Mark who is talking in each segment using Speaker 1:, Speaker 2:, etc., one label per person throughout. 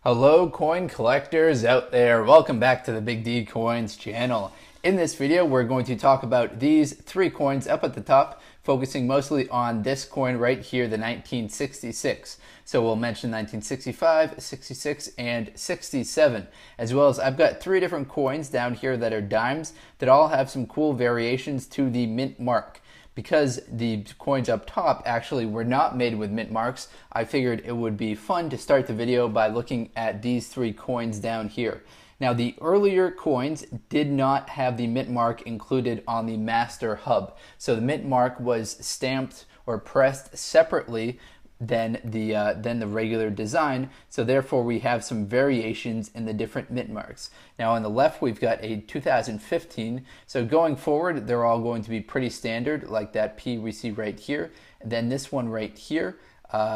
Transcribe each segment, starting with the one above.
Speaker 1: Hello coin collectors out there, welcome back to the Big D Coins channel. In this video we're going to talk about these three coins up at the top, focusing mostly on this coin right here, the 1966. So we'll mention 1965, 66, and 67, as well as I've got three different coins down here that are dimes that all have some cool variations to the mint mark. Because the coins up top actually were not made with mint marks, I figured it would be fun to start the video by looking at these three coins down here. Now, the earlier coins did not have the mint mark included on the master hub. So the mint mark was stamped or pressed separately than the regular design, so therefore we have some variations in the different mint marks. Now on the left we've got a 2015, so going forward they're all going to be pretty standard, like that P we see right here. And then this one right here,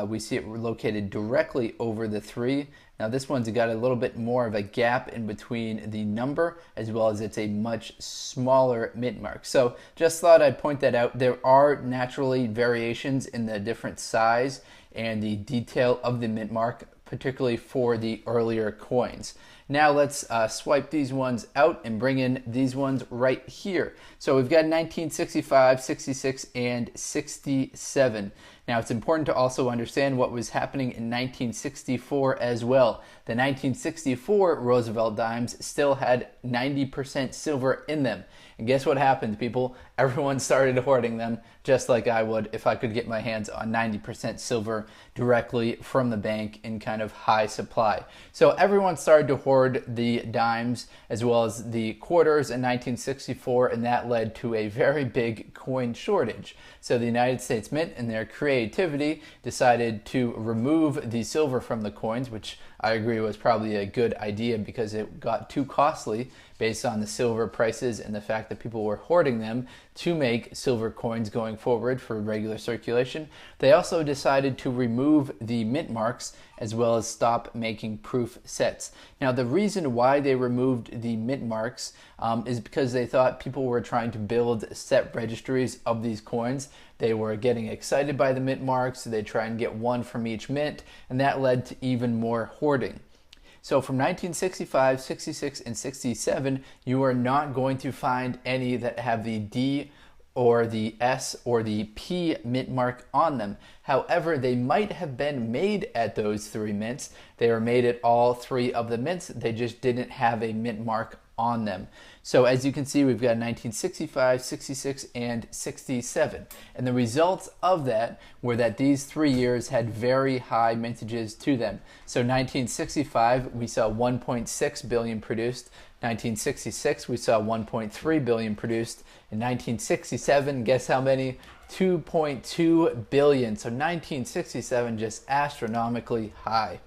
Speaker 1: we see it located directly over the 3. Now this one's got a little bit more of a gap in between the number, as well as it's a much smaller mint mark. So just thought I'd point that out. There are naturally variations in the different size and the detail of the mint mark, particularly for the earlier coins. Now let's swipe these ones out and bring in these ones right here. So we've got 1965, 66, and 67. Now it's important to also understand what was happening in 1964 as well. The 1964 Roosevelt dimes still had 90% silver in them. And guess what happened, people? Everyone started hoarding them, just like I would if I could get my hands on 90% silver directly from the bank in kind of high supply. So everyone started to hoard the dimes as well as the quarters in 1964, and that led to a very big coin shortage. So the United States Mint, in their creativity, decided to remove the silver from the coins, which I agree was probably a good idea because it got too costly based on the silver prices and the fact that people were hoarding them to make silver coins going forward for regular circulation. They also decided to remove the mint marks as well as stop making proof sets. Now the reason why they removed the mint marks is because they thought people were trying to build set registries of these coins. They were getting excited by the mint marks, so they try and get one from each mint, and that led to even more hoarding. So from 1965, 66, and 67, you are not going to find any that have the D or the S or the P mint mark on them. However, they might have been made at those three mints. They were made at all three of the mints. They just didn't have a mint mark on them. So as you can see, we've got 1965, 66, and 67. And the results of that were that these 3 years had very high mintages to them. So 1965, we saw 1.6 billion produced. 1966, we saw 1.3 billion produced. In 1967, guess how many? 2.2 billion. So 1967 just astronomically high.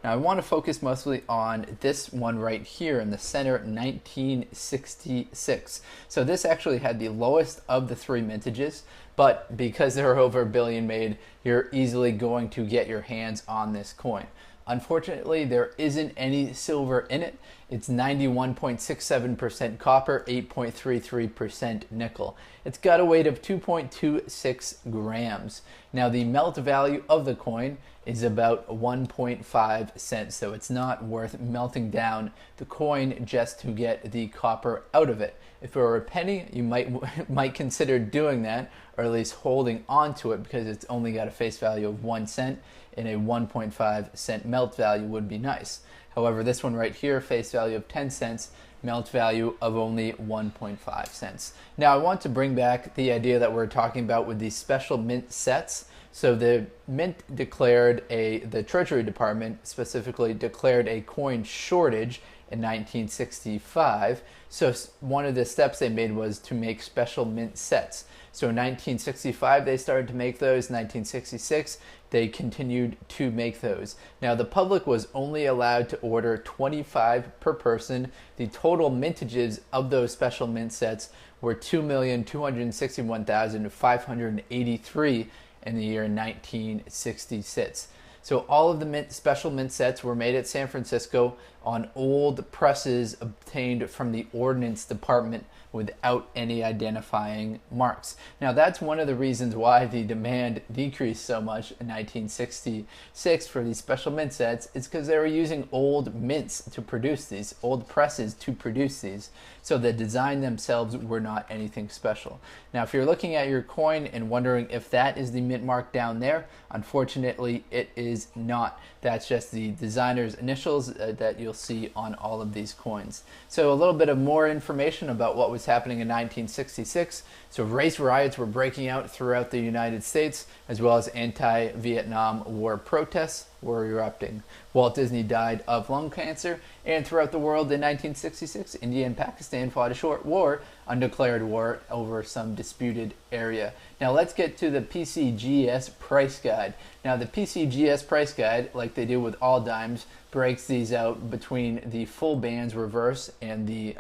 Speaker 1: Now I want to focus mostly on this one right here in the center, 1966. So this actually had the lowest of the three mintages, but because there are over a billion made, you're easily going to get your hands on this coin. Unfortunately, there isn't any silver in it. It's 91.67% copper, 8.33% nickel. It's got a weight of 2.26 grams. Now the melt value of the coin is about 1.5 cents, so it's not worth melting down the coin just to get the copper out of it. If it were a penny, you might consider doing that, or at least holding on to it, because it's only got a face value of 1 cent, and a 1.5 cent melt value would be nice. However, this one right here, face value of 10 cents, melt value of only 1.5 cents. Now I want to bring back the idea that we're talking about with these special mint sets. So the mint declared the Treasury Department specifically declared a coin shortage in 1965. So one of the steps they made was to make special mint sets. So in 1965 they started to make those. 1966 they continued to make those. Now the public was only allowed to order 25 per person. The total mintages of those special mint sets were 2,261,583 in the year 1966. So all of the special mint sets were made at San Francisco. on old presses obtained from the Ordnance Department without any identifying marks. Now that's one of the reasons why the demand decreased so much in 1966 for these special mint sets. It's because they were using old mints to produce these, old presses to produce these. So the design themselves were not anything special. Now if you're looking at your coin and wondering if that is the mint mark down there, unfortunately it is not. That's just the designer's initials that you'll see on all of these coins. So a little bit of more information about what was happening in 1966. So race riots were breaking out throughout the United States, as well as anti-Vietnam War protests were erupting. Walt Disney died of lung cancer, and throughout the world in 1966, India and Pakistan fought a short war, undeclared war, over some disputed area. Now let's get to the PCGS price guide. Now the PCGS price guide, like they do with all dimes, breaks these out between the full bands reverse and the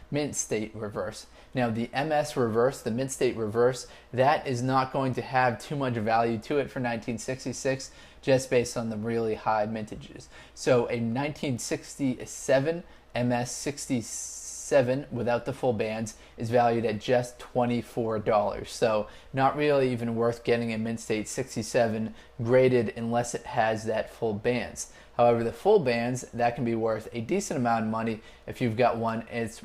Speaker 1: mint state reverse. Now the MS reverse, the mint state reverse, that is not going to have too much value to it for 1966, just based on the really high mintages. So a 1967 MS 67 without the full bands is valued at just $24. So not really even worth getting a mint state 67 graded unless it has that full bands. However, the full bands, that can be worth a decent amount of money if you've got one. It's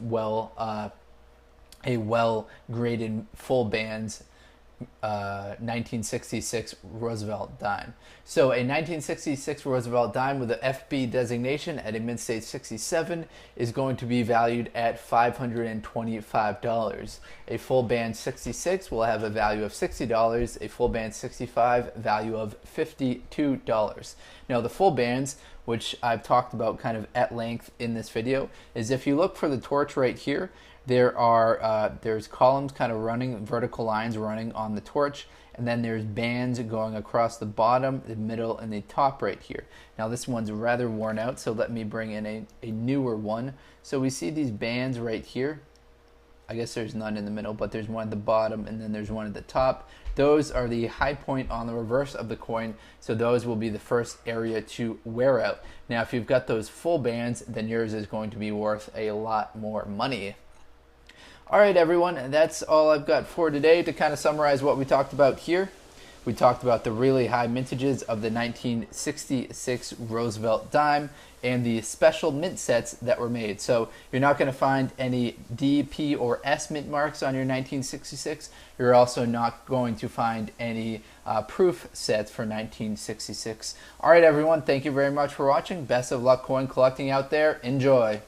Speaker 1: a well-graded full bands 1966 Roosevelt dime. So a 1966 Roosevelt dime with the FB designation at a mint state 67 is going to be valued at $525. A full band 66 will have a value of $60. A full band 65 value of $52. Now the full bands, which I've talked about kind of at length in this video, is if you look for the torch right here, there's columns kind of running, vertical lines running on the torch, and then there's bands going across the bottom, the middle, and the top right here. Now this one's rather worn out, so let me bring in a newer one. So we see these bands right here. I guess there's none in the middle, but there's one at the bottom, and then there's one at the top. Those are the high point on the reverse of the coin, so those will be the first area to wear out. Now if you've got those full bands, then yours is going to be worth a lot more money. All right, everyone, that's all I've got for today. To kind of summarize what we talked about here, we talked about the really high mintages of the 1966 Roosevelt dime and the special mint sets that were made. So you're not going to find any D, P, or S mint marks on your 1966. You're also not going to find any proof sets for 1966. All right, everyone, thank you very much for watching. Best of luck coin collecting out there. Enjoy.